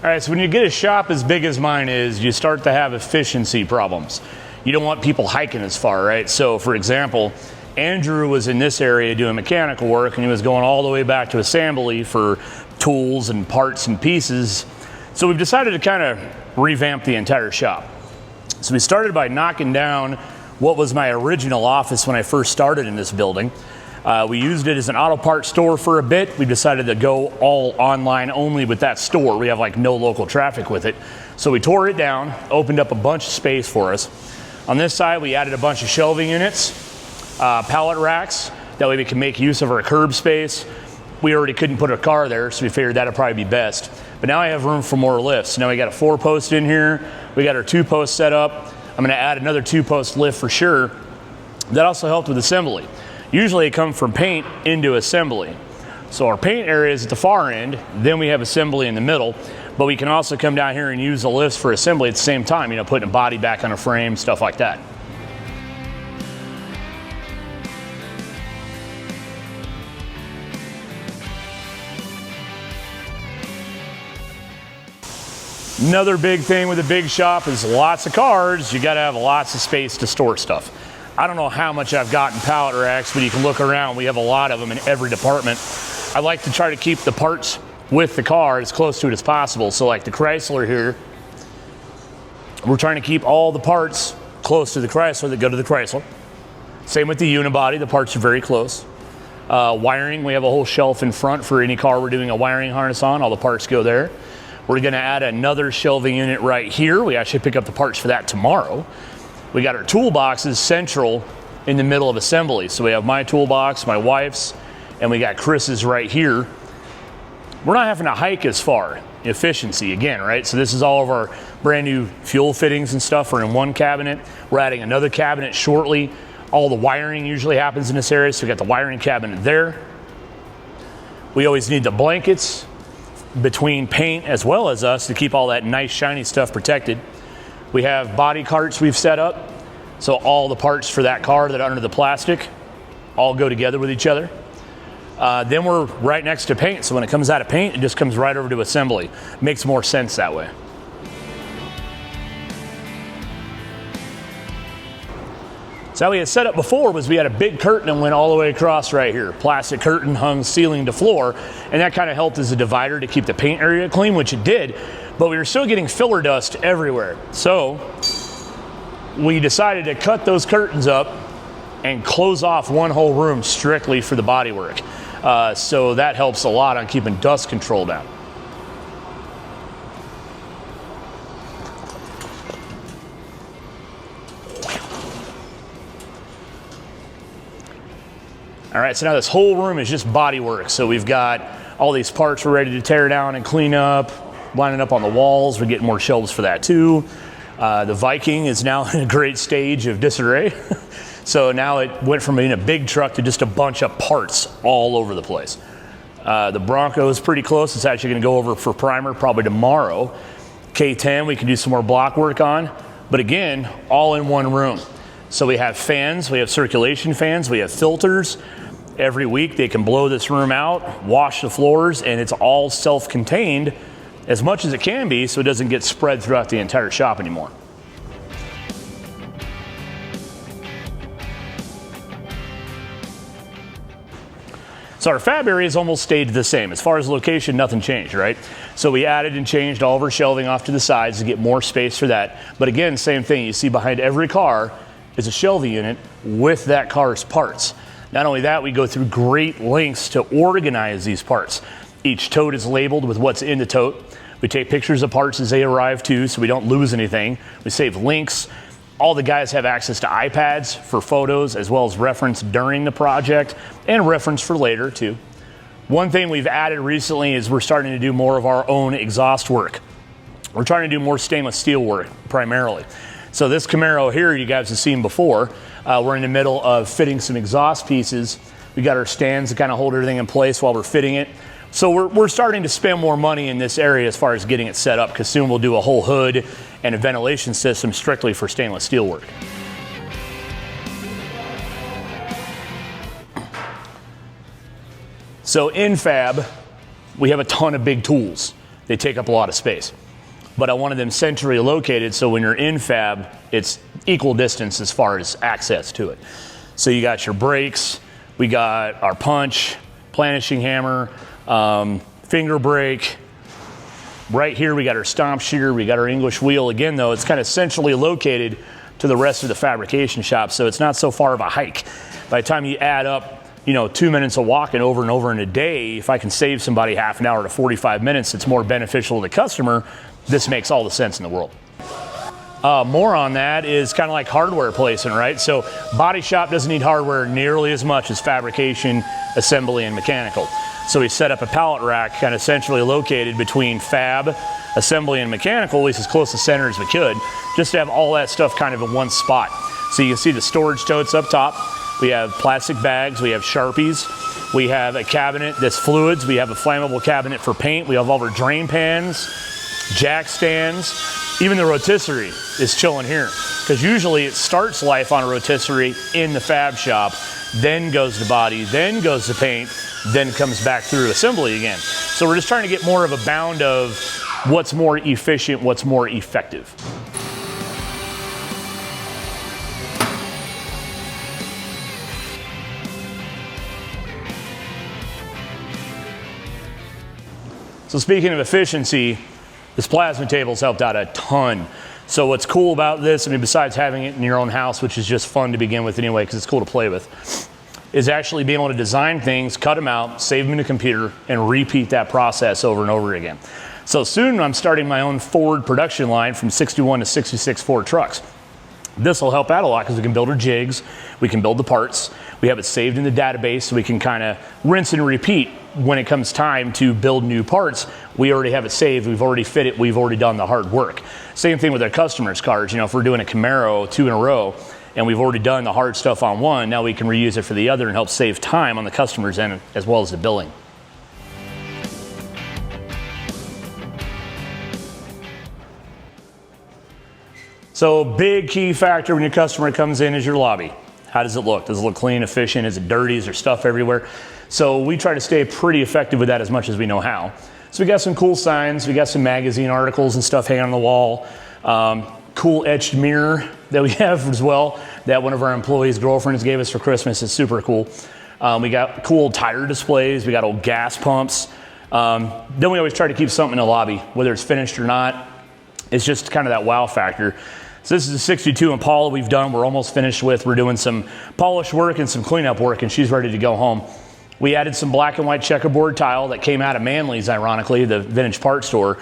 All right, so when you get a shop as big as mine is, you start to have efficiency problems. You don't want people hiking as far, right? So for example, Andrew was in this area doing mechanical work and he was going all the way back to assembly for tools and parts and pieces. So we've decided to kind of revamp the entire shop. So we started by knocking down what was my original office when I first started in this building. We used it as an auto parts store for a bit. We decided to go all online only with that store. We have like no local traffic with it. So we tore it down, opened up a bunch of space for us. On this side, we added a bunch of shelving units, pallet racks. That way we can make use of our curb space. We already couldn't put a car there, so we figured that'd probably be best. But now I have room for more lifts. Now we got a 4-post in here. We got our 2-post set up. I'm gonna add another 2-post lift for sure. That also helped with assembly. Usually it comes from paint into assembly. So our paint area is at the far end, then we have assembly in the middle, but we can also come down here and use the lifts for assembly at the same time, you know, putting a body back on a frame, stuff like that. Another big thing with a big shop is lots of cars. You gotta have lots of space to store stuff. I don't know how much I've got in pallet racks, but you can look around. We have a lot of them in every department. I like to try to keep the parts with the car as close to it as possible. So like the Chrysler here, we're trying to keep all the parts close to the Chrysler that go to the Chrysler. Same with the unibody, the parts are very close. Wiring, we have a whole shelf in front for any car we're doing a wiring harness on. All the parts go there. We're gonna add another shelving unit right here. We actually pick up the parts for that tomorrow. We got our toolboxes central in the middle of assembly. So we have my toolbox, my wife's, and we got Chris's right here. We're not having to hike as far. Efficiency again, right? So this is all of our brand new fuel fittings and stuff are in one cabinet. We're adding another cabinet shortly. All the wiring usually happens in this area, so we got the wiring cabinet there. We always need the blankets between paint as well as us to keep all that nice shiny stuff protected. We have body carts we've set up, so all the parts for that car that are under the plastic all go together with each other. Then we're right next to paint, so when it comes out of paint, it just comes right over to assembly. Makes more sense that way. So how we had set up before was we had a big curtain and went all the way across right here. Plastic curtain hung ceiling to floor, and that kind of helped as a divider to keep the paint area clean, which it did, but we were still getting filler dust everywhere. So we decided to cut those curtains up and close off one whole room strictly for the bodywork. So that helps a lot on keeping dust control down. All right, so now this whole room is just bodywork. So we've got all these parts we're ready to tear down and clean up, lining up on the walls. We're getting more shelves for that too. The Viking is now in a great stage of disarray. So now it went from being a big truck to just a bunch of parts all over the place. The Bronco is pretty close. It's actually gonna go over for primer probably tomorrow. K10 we can do some more block work on, but again, all in one room. So we have fans, we have circulation fans, we have filters. Every week they can blow this room out, wash the floors, and it's all self-contained as much as it can be so it doesn't get spread throughout the entire shop anymore. So our fab area has almost stayed the same. As far as location, nothing changed, right? So we added and changed all of our shelving off to the sides to get more space for that. But again, same thing, you see behind every car is a shelving unit with that car's parts. Not only that, we go through great lengths to organize these parts. Each tote is labeled with what's in the tote. We take pictures of parts as they arrive too, so we don't lose anything. We save links. All the guys have access to iPads for photos as well as reference during the project and reference for later too. One thing we've added recently is we're starting to do more of our own exhaust work. We're trying to do more stainless steel work primarily. So this Camaro here, you guys have seen before, we're in the middle of fitting some exhaust pieces. We got our stands to kind of hold everything in place while we're fitting it. So we're starting to spend more money in this area as far as getting it set up, because soon we'll do a whole hood and a ventilation system strictly for stainless steel work. So in fab, we have a ton of big tools. They take up a lot of space. But I wanted them centrally located so when you're in fab, it's equal distance as far as access to it. So you got your brakes, we got our punch, planishing hammer, finger brake. Right here we got our stomp shear, we got our English wheel. Again though, it's kind of centrally located to the rest of the fabrication shop, so it's not so far of a hike. By the time you add up, 2 minutes of walking over and over in a day, if I can save somebody half an hour to 45 minutes, it's more beneficial to the customer. This makes all the sense in the world. More on that is kind of like hardware placement, right? So body shop doesn't need hardware nearly as much as fabrication, assembly, and mechanical. So we set up a pallet rack kind of centrally located between fab, assembly, and mechanical, at least as close to center as we could, just to have all that stuff kind of in one spot. So you can see the storage totes up top. We have plastic bags, we have Sharpies, we have a cabinet that's fluids, we have a flammable cabinet for paint, we have all of our drain pans, jack stands, even the rotisserie is chilling here. Because usually it starts life on a rotisserie in the fab shop, then goes to body, then goes to paint, then comes back through assembly again. So we're just trying to get more of a bound of what's more efficient, what's more effective. So speaking of efficiency, this plasma table's helped out a ton. So what's cool about this, besides having it in your own house, which is just fun to begin with anyway, because it's cool to play with, is actually being able to design things, cut them out, save them in the computer, and repeat that process over and over again. So soon I'm starting my own Ford production line from 61 to 66 Ford trucks. This will help out a lot because we can build our jigs, we can build the parts, we have it saved in the database so we can kind of rinse and repeat when it comes time to build new parts. We already have it saved, we've already fit it, we've already done the hard work. Same thing with our customers' cars. If we're doing a Camaro 2 in a row and we've already done the hard stuff on one, now we can reuse it for the other and help save time on the customer's end as well as the billing. So big key factor when your customer comes in is your lobby. How does it look? Does it look clean, efficient? Is it dirty? Is there stuff everywhere? So we try to stay pretty effective with that as much as we know how. So we got some cool signs, we got some magazine articles and stuff hanging on the wall. Cool etched mirror that we have as well, that one of our employees' girlfriends gave us for Christmas. It's super cool. We got cool tire displays, we got old gas pumps. Then we always try to keep something in the lobby, whether it's finished or not. It's just kind of that wow factor. So this is a 62 Impala we've done, we're almost finished with. We're doing some polish work and some cleanup work and she's ready to go home. We added some black and white checkerboard tile that came out of Manley's, ironically, the vintage part store.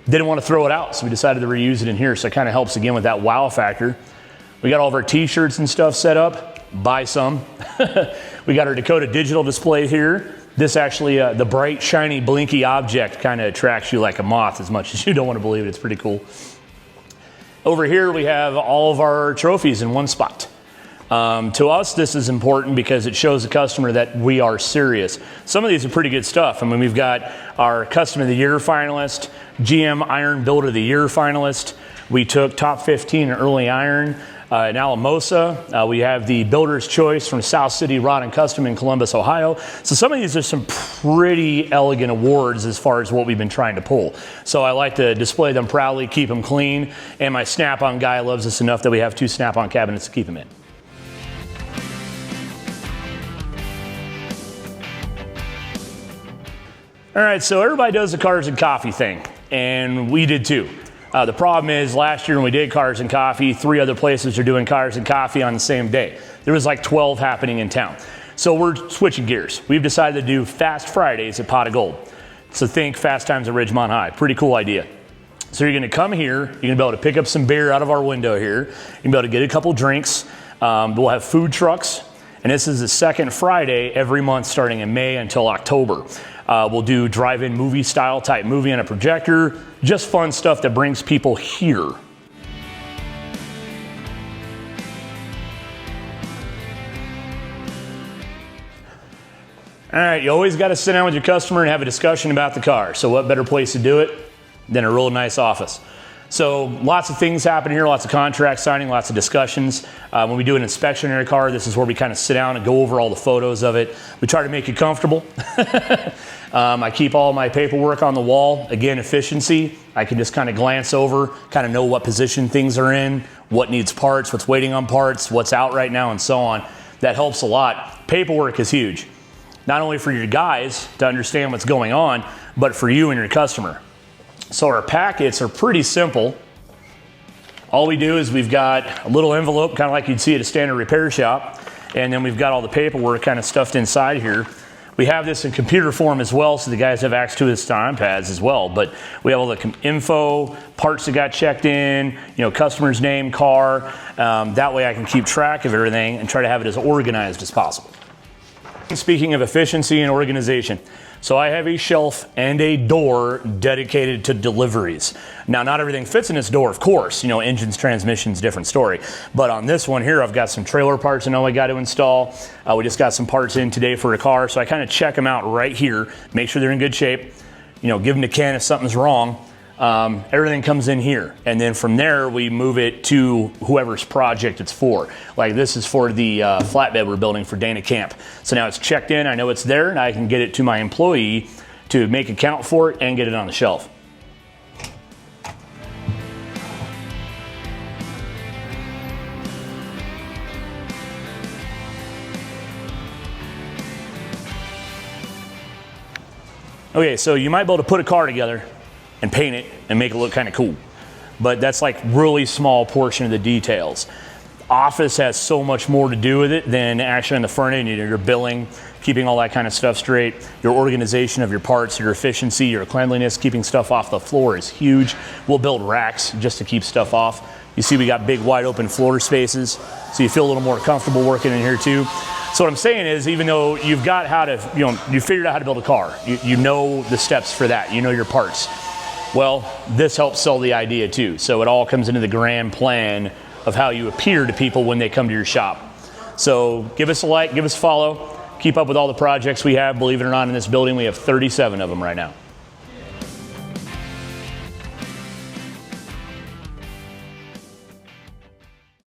Didn't want to throw it out, so we decided to reuse it in here, so it kind of helps again with that wow factor. We got all of our t-shirts and stuff set up. Buy some. We got our Dakota digital display here. This actually, the bright, shiny, blinky object kind of attracts you like a moth as much as you don't want to believe it. It's pretty cool. Over here we have all of our trophies in one spot. To us, this is important because it shows the customer that we are serious. Some of these are pretty good stuff. We've got our Customer of the Year finalist, GM Iron Builder of the Year finalist. We took top 15 in early iron in Alamosa. We have the Builder's Choice from South City Rod and Custom in Columbus, Ohio. So some of these are some pretty elegant awards as far as what we've been trying to pull. So I like to display them proudly, keep them clean, and my Snap-on guy loves us enough that we have 2 Snap-on cabinets to keep them in. All right, so everybody does the cars and coffee thing, and we did too. The problem is last year when we did cars and coffee, 3 other places are doing cars and coffee on the same day. There was like 12 happening in town. So we're switching gears. We've decided to do Fast Fridays at Pot O'Gold. So think Fast Times at Ridgemont High. Pretty cool idea. So you're gonna come here, you're gonna be able to pick up some beer out of our window here. You're gonna be able to get a couple drinks. We'll have food trucks. And this is the second Friday every month starting in May until October. We'll do drive-in movie style type movie on a projector. Just fun stuff that brings people here. All right, you always got to sit down with your customer and have a discussion about the car. So what better place to do it than a real nice office? So lots of things happen here, lots of contract signing, lots of discussions. When we do an inspection in a car, this is where we kind of sit down and go over all the photos of it. We try to make you comfortable. I keep all my paperwork on the wall. Again, efficiency. I can just kind of glance over, kind of know what position things are in, what needs parts, what's waiting on parts, what's out right now, and so on. That helps a lot. Paperwork is huge. Not only for your guys to understand what's going on, but for you and your customer. So our packets are pretty simple. All we do is we've got a little envelope, kind of like you'd see at a standard repair shop, and then we've got all the paperwork kind of stuffed inside here. We have this in computer form as well, so the guys have access to this on iPads as well. But we have all the info, parts that got checked in, customer's name, car. That way I can keep track of everything and try to have it as organized as possible. Speaking of efficiency and organization, so I have a shelf and a door dedicated to deliveries. Now, not everything fits in this door, of course. Engines, transmissions, different story. But on this one here, I've got some trailer parts I know I got to install. We just got some parts in today for a car, so I kind of check them out right here, make sure they're in good shape. Give them to Ken if something's wrong. Everything comes in here, and then from there we move it to whoever's project it's for. Like this is for the flatbed we're building for Dana Camp. So now it's checked in, I know it's there, and I can get it to my employee to make a count for it and get it on the shelf. Okay, so you might be able to put a car together and paint it and make it look kind of cool. But that's like really small portion of the details. Office has so much more to do with it than actually on the front end, your billing, keeping all that kind of stuff straight, your organization of your parts, your efficiency, your cleanliness, keeping stuff off the floor is huge. We'll build racks just to keep stuff off. You see we got big wide open floor spaces, so you feel a little more comfortable working in here too. So what I'm saying is, even though you've got how to, you figured out how to build a car, you know the steps for that, you know your parts. Well, this helps sell the idea too. So it all comes into the grand plan of how you appear to people when they come to your shop. So give us a like, give us a follow, keep up with all the projects we have. Believe it or not, in this building, we have 37 of them right now.